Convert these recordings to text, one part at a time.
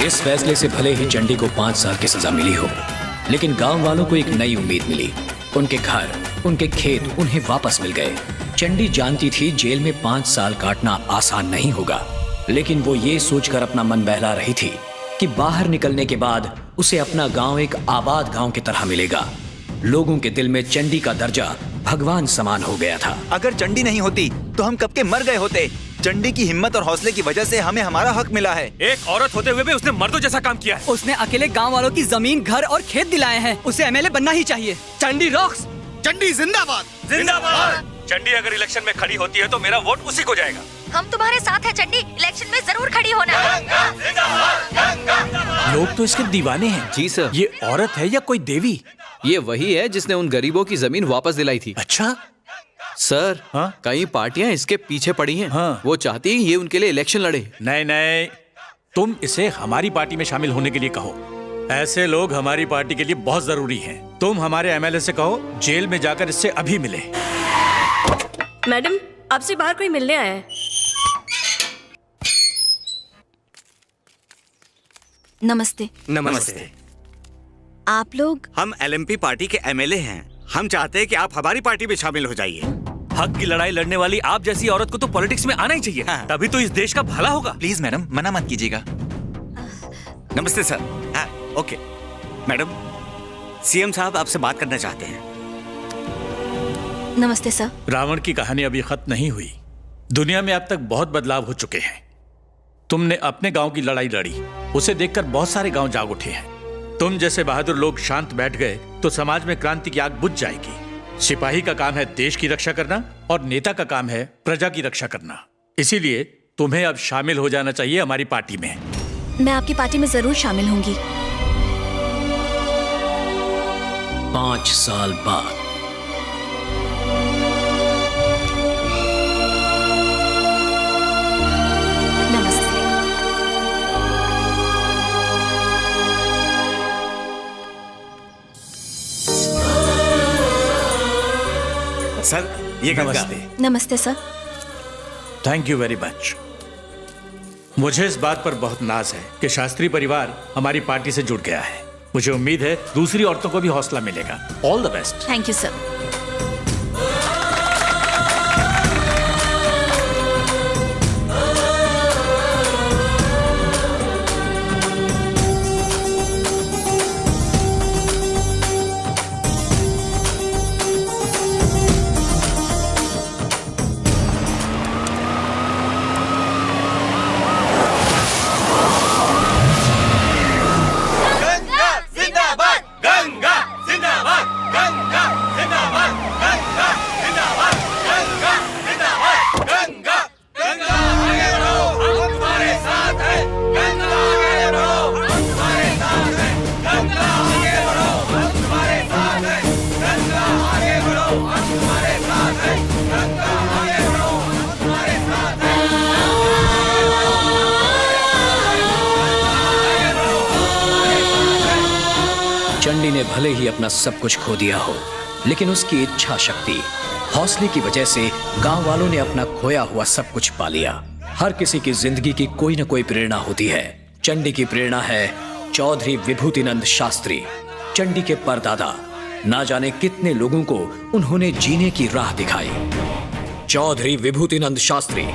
इस फैसले से भले ही चंडी को 5 साल की सजा मिली हो, लेकिन गांव वालों को एक नई उम्मीद मिली। उनके घर, उनके खेत उन्हें वापस मिल गए। चंडी जानती थी जेल में 5 साल काटना आसान नहीं होगा, लेकिन वो ये सोचकर अपना मन बहला रही थी कि बाहर निकलने के बाद उसे अपना गांव एक आबाद गांव की तरह मिलेगा। लोगों के दिल में चंडी का दर्जा भगवान समान हो गया था। अगर चंडी नहीं होती तो हम कब के मर गए होते। चंडी की हिम्मत और हौसले की वजह से हमें हमारा हक मिला है। एक औरत होते हुए भी उसने मर्दों जैसा काम किया है। उसने अकेले गांव वालों की जमीन, घर और खेत दिलाए हैं। उसे एमएलए बनना ही चाहिए। चंडी रॉक्स। चंडी जिंदाबाद। जिंदाबाद। चंडी अगर इलेक्शन में खड़ी होती है तो मेरा वोट उसी को जाएगा। हम तुम्हारे साथ हैं चंडी, इलेक्शन में जरूर खड़ी होना। लोग तो इसके दीवाने हैं। जी सर। ये औरत है या कोई देवी? ये वही है जिसने उन गरीबों की जमीन वापस दिलाई थी। अच्छा सर, हाँ? कई पार्टियां इसके पीछे पड़ी हैं। हाँ। वो चाहती हैं ये उनके लिए इलेक्शन लड़े। नहीं नहीं, तुम इसे हमारी पार्टी में शामिल होने के लिए कहो। ऐसे लोग हमारी पार्टी के लिए बहुत जरूरी हैं। तुम हमारे एमएलए से कहो जेल में जाकर इससे अभी मिले। मैडम, आपसे बाहर कोई मिलने आया है। नमस्ते। नमस्ते। आप लोग? हम एलएमपी पार्टी के एमएलए हैं। हम चाहते हैं कि आप हमारी पार्टी में शामिल हो जाइए। हक की लड़ाई लड़ने वाली आप जैसी औरत को तो पॉलिटिक्स में आना ही चाहिए। हाँ। तभी तो इस देश का भला होगा। प्लीज मैडम, मना मत कीजिएगा। नमस्ते सर। हाँ, ओके। मैडम, सीएम साहब आपसे बात करना चाहते हैं। नमस्ते सर। रावण की कहानी अभी खत्म नहीं हुई। दुनिया में अब तक बहुत बदलाव हो चुके हैं। तुमने अपने गांव की लड़ाई लड़ी, उसे देखकर बहुत सारे गांव जाग उठे हैं। तुम जैसे बहादुर लोग शांत बैठ गए तो समाज में क्रांति की आग बुझ जाएगी। सिपाही का काम है देश की रक्षा करना और नेता का काम है प्रजा की रक्षा करना। इसीलिए तुम्हें अब शामिल हो जाना चाहिए हमारी पार्टी में। मैं आपकी पार्टी में जरूर शामिल होंगी। 5 साल बाद सर, ये गंगा। नमस्ते। नमस्ते sir. Thank you very much. मुझे इस बात पर बहुत नाज है कि शास्त्री परिवार हमारी पार्टी से जुड़ गया है। मुझे उम्मीद है दूसरी औरतों को भी हौसला मिलेगा। All the best. Thank you sir. Chandi ने भले ही अपना सब कुछ खो दिया हो, लेकिन उसकी इच्छा शक्ति, हौसले की वजह से गांव वालों ने अपना खोया हुआ सब कुछ पा लिया। हर किसी की जिंदगी की कोई न कोई प्रेरणा होती है। चंडी की प्रेरणा है चौधरी विभूतिनंद शास्त्री। चंडी के परदादा, ना जाने कितने लोगों को उन्होंने जीने की राह दिखाई। चौधरी विभूतिनंद शास्त्री।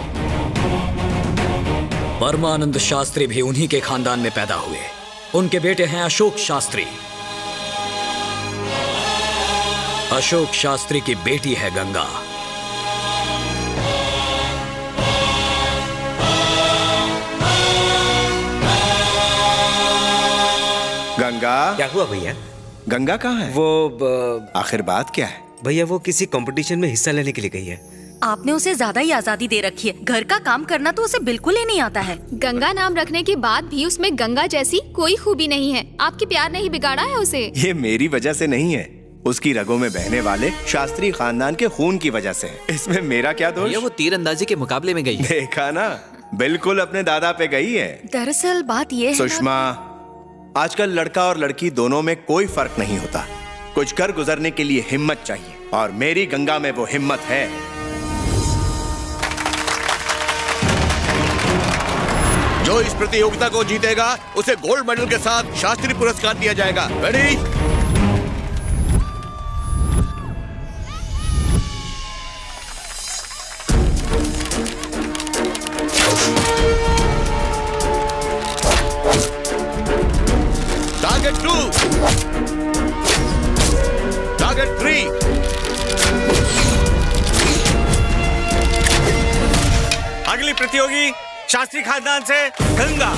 परमानंद शास्त्री भी उन्हीं के खानदान में पैदा हुए। उनके बेटे हैं अशोक शास्त्री। अशोक शास्त्री की बेटी है गंगा। गंगा, क्या हुआ भैया? गंगा कहाँ है? वो आखिर बात क्या है? भैया वो किसी कंपटीशन में हिस्सा लेने के लिए गई है। आपने उसे ज्यादा ही आजादी दे रखी है। घर का काम करना तो उसे बिल्कुल ही नहीं आता है। गंगा नाम रखने के बाद भी उसमें गंगा जैसी कोई खूबी नहीं है। आपके प्यार ने ही बिगाड़ा है उसे। ये मेरी वजह से नहीं है, उसकी रगों में बहने वाले शास्त्री खानदान के खून की वजह से। इसमें मेरा क्या दोष? ये वो तीरंदाजी के मुकाबले में गई। देखा ना, बिल्कुल अपने दादा पे गई है। दरअसल बात ये है सुषमा, आजकल लड़का और लड़की दोनों में कोई फर्क नहीं होता। कुछ कर गुजरने के लिए हिम्मत चाहिए, और मेरी गंगा में वो हिम्मत है। जो जो इस प्रतियोगिता को जीतेगा उसे गोल्ड मेडल के साथ शास्त्री पुरस्कार दिया जाएगा। रेडी? Target 2, target 3। अगली प्रतियोगी शास्त्री खानदान से गंगा।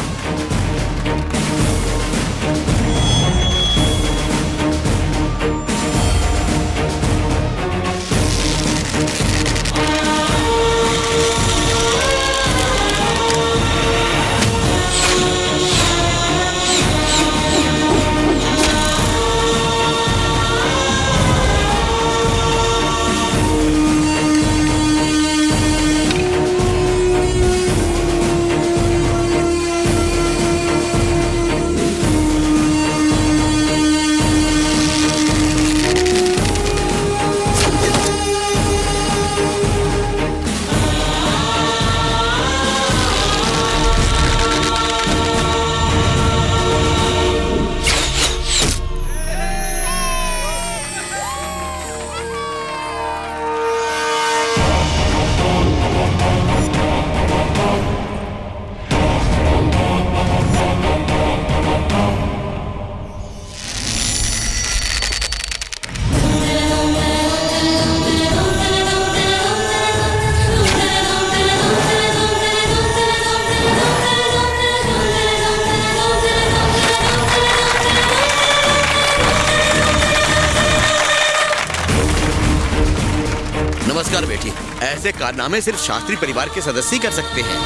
नमस्कार बेटी। ऐसे कारनामे सिर्फ शास्त्री परिवार के सदस्य ही कर सकते हैं।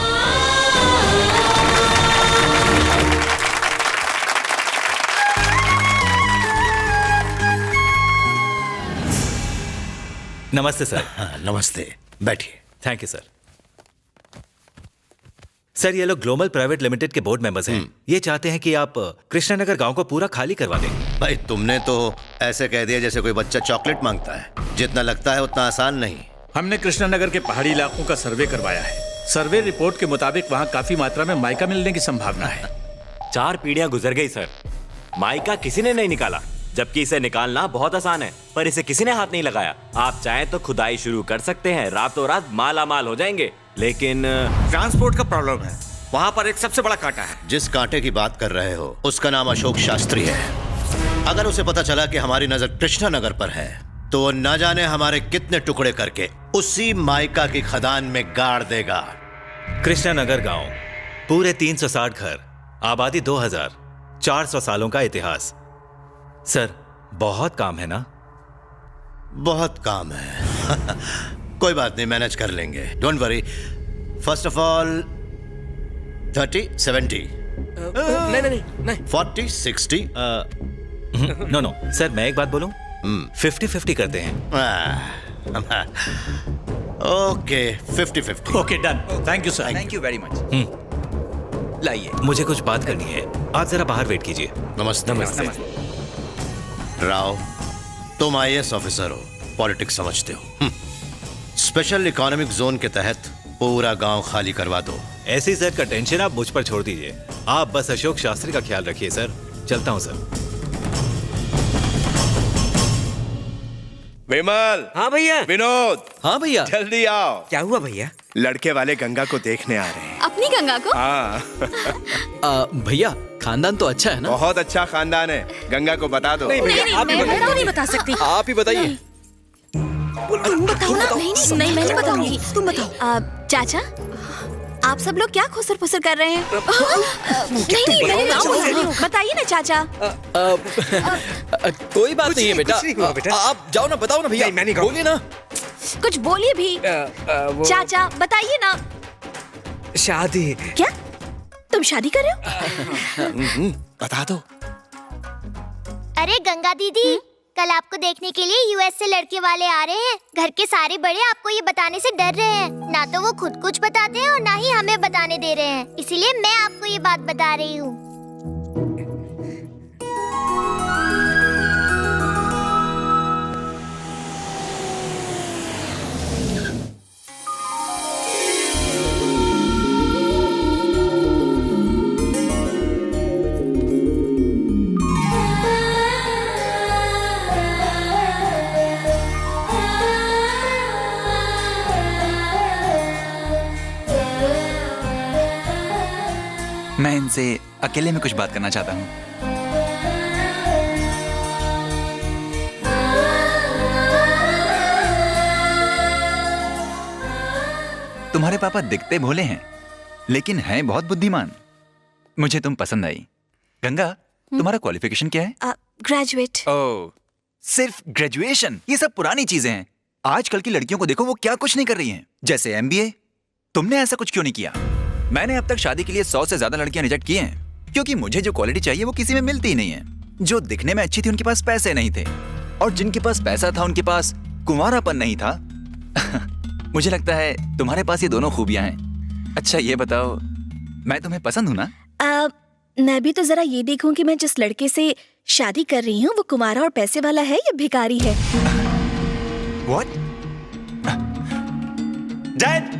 नमस्ते सर। हाँ, नमस्ते, बैठिए। Thank you sir. सर ये लोग ग्लोबल प्राइवेट लिमिटेड के बोर्ड मेंबर्स हैं। ये चाहते हैं कि आप कृष्णानगर गांव को पूरा खाली करवा दें। भाई तुमने तो ऐसे कह दिया जैसे कोई बच्चा चॉकलेट मांगता है। जितना लगता है उतना आसान नहीं। हमने कृष्णानगर के पहाड़ी इलाकों का सर्वे करवाया है। सर्वे रिपोर्ट के मुताबिक वहाँ काफी मात्रा में माइका मिलने की संभावना है। 4 पीढ़ियां गुजर गई सर, माइका किसी ने नहीं निकाला, जबकि इसे निकालना बहुत आसान है, पर इसे किसी ने हाथ नहीं लगाया। आप चाहें तो खुदाई शुरू कर सकते हैं, रातों रात माला माल हो जाएंगे, लेकिन ट्रांसपोर्ट का प्रॉब्लम है। वहाँ पर एक सबसे बड़ा कांटा है। जिस कांटे की बात कर रहे हो उसका नाम अशोक शास्त्री है। अगर उसे पता चला कि हमारी नजर कृष्णानगर पर है तो वो न जाने हमारे कितने टुकड़े करके उसी माइका की खदान में गाड़ देगा। कृष्णानगर गांव, पूरे 360 घर, आबादी 2000, 400 सालों का इतिहास। सर बहुत काम है ना? बहुत काम है। कोई बात नहीं, मैनेज कर लेंगे, don't worry. First of all 30, 70, नहीं 40, 60। नो सर, मैं एक बात बोलूं, 50-50 करते हैं। Okay 50-50। Okay done. Thank you sir. Thank you very much. लाइए। मुझे कुछ बात करनी है, आप जरा बाहर वेट कीजिए। नमस्ते। राव, तुम IAS ऑफिसर हो, पॉलिटिक्स समझते हो। स्पेशल इकोनॉमिक जोन के तहत पूरा गांव खाली करवा दो। ऐसी सर का टेंशन आप मुझ पर छोड़ दीजिए, आप बस अशोक शास्त्री का ख्याल रखिए सर। चलता हूं सर। विमल। हाँ भैया। विनोद। हाँ भैया। जल्दी आओ। क्या हुआ भैया? लड़के वाले गंगा को देखने आ रहे हैं। अपनी गंगा को? हाँ। भैया खानदान तो अच्छा है ना? बहुत अच्छा खानदान है, गंगा को बता दो। नहीं भैया, आप ही बताइए। नहीं बता सकती। आप ही बताइए। तुम बताओ ना। नहीं मैं नहीं बताऊंगी, तुम बताओ। चाचा, आप सब लोग क्या खुसर फुसर कर रहे हैं? नहीं मैं नहीं बताइए ना चाचा। कोई बात नहीं है बेटा। बेटा। आप जाओ ना, बताओ ना भैया। नहीं, मैं नहीं बोलिए ना। कुछ बोलिए भी। चाचा बताइए ना। शादी। क्या तुम शादी कर रहे हो? बता दो। अरे गंगा दीदी, कल आपको देखने के लिए US से लड़के वाले आ रहे हैं। घर के सारे बड़े आपको ये बताने से डर रहे हैं। ना तो वो खुद कुछ बताते हैं और ना ही हमें बताने दे रहे हैं। इसीलिए मैं आपको ये बात बता रही हूँ। मैं इनसे अकेले में कुछ बात करना चाहता हूँ। तुम्हारे पापा दिखते भोले हैं लेकिन हैं बहुत बुद्धिमान। मुझे तुम पसंद आई। गंगा, तुम्हारा क्वालिफिकेशन क्या है? ग्रेजुएट। ओह, सिर्फ ग्रेजुएशन? ये सब पुरानी चीजें हैं। आजकल की लड़कियों को देखो, वो क्या कुछ नहीं कर रही हैं, जैसे MBA। तुमने ऐसा कुछ क्यों नहीं किया? मैंने अब तक शादी के लिए 100 से ज्यादा लड़कियां रिजेक्ट की हैं, क्योंकि मुझे जो क्वालिटी चाहिए वो किसी में मिलती ही नहीं है। जो दिखने में अच्छी थी उनके पास पैसे नहीं थे, और जिनके पास पैसा था उनके पास कुंवारापन नहीं था। मुझे लगता है तुम्हारे पास ये दोनों खूबियां हैं। अच्छा ये बताओ, मैं तुम्हें पसंद हूं ना? मैं भी तो जरा ये देखूं कि मैं जिस लड़के से शादी कर रही हूँ वो कुंवारा और पैसे वाला है या भिखारी है। What? Dad!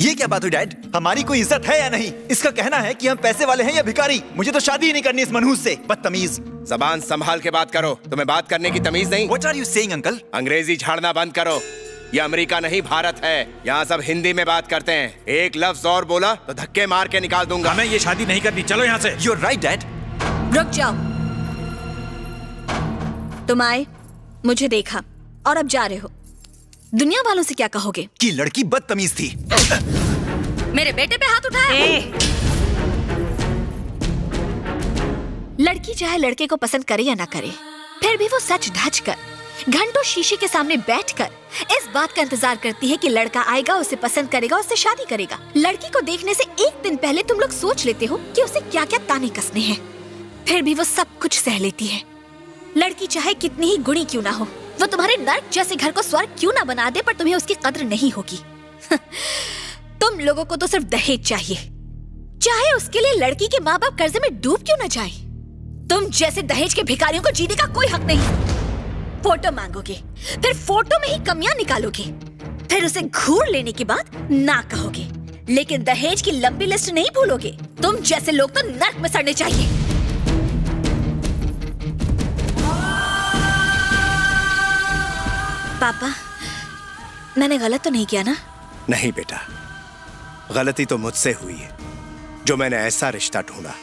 ये क्या बात हुई डैड? हमारी कोई इज्जत है या नहीं? इसका कहना है कि हम पैसे वाले हैं या भिखारी। मुझे तो शादी ही नहीं करनी इस मनहूस से, बदतमीज। जबान संभाल के बात करो, तुम्हें बात करने की तमीज नहीं? What are you saying, uncle? अंग्रेजी झाड़ना बंद करो। ये अमेरिका नहीं भारत है, यहाँ सब हिंदी में बात करते हैं। एक लफ्ज और बोला तो धक्के मार के निकाल दूंगा। हमें ये शादी नहीं करनी, चलो यहाँ से। You're right, Dad. रुक जाओ। तुम आए, मुझे देखा और अब जा रहे हो। दुनिया वालों से क्या कहोगे? कि लड़की बदतमीज थी। मेरे बेटे पे हाथ उठाया। लड़की चाहे लड़के को पसंद करे या ना करे, फिर भी वो सच धज कर घंटों शीशे के सामने बैठकर इस बात का इंतजार करती है कि लड़का आएगा, उसे पसंद करेगा, उससे शादी करेगा। लड़की को देखने से एक दिन पहले तुम लोग सोच लेते हो कि उसे क्या क्या ताने कसने हैं, फिर भी वो सब कुछ सह लेती है। लड़की चाहे कितनी ही गुणी क्यों ना हो, वो तुम्हारे नर्क जैसे घर को स्वर्ग क्यों ना बना दे, पर तुम्हें उसकी कद्र नहीं होगी। तुम लोगों को तो सिर्फ दहेज चाहिए, चाहे उसके लिए लड़की के माँ बाप कर्जे में डूब क्यों ना जाए। तुम जैसे दहेज के भिखारियों को जीने का कोई हक नहीं। फोटो मांगोगे, फिर फोटो में ही कमियां निकालोगे, फिर उसे घूर लेने के बाद ना कहोगे, लेकिन दहेज की लंबी लिस्ट नहीं भूलोगे। तुम जैसे लोग तो नर्क में सड़ने चाहिए। पापा, मैंने गलत तो नहीं किया ना? नहीं बेटा, गलती तो मुझसे हुई है जो मैंने ऐसा रिश्ता ढूंढा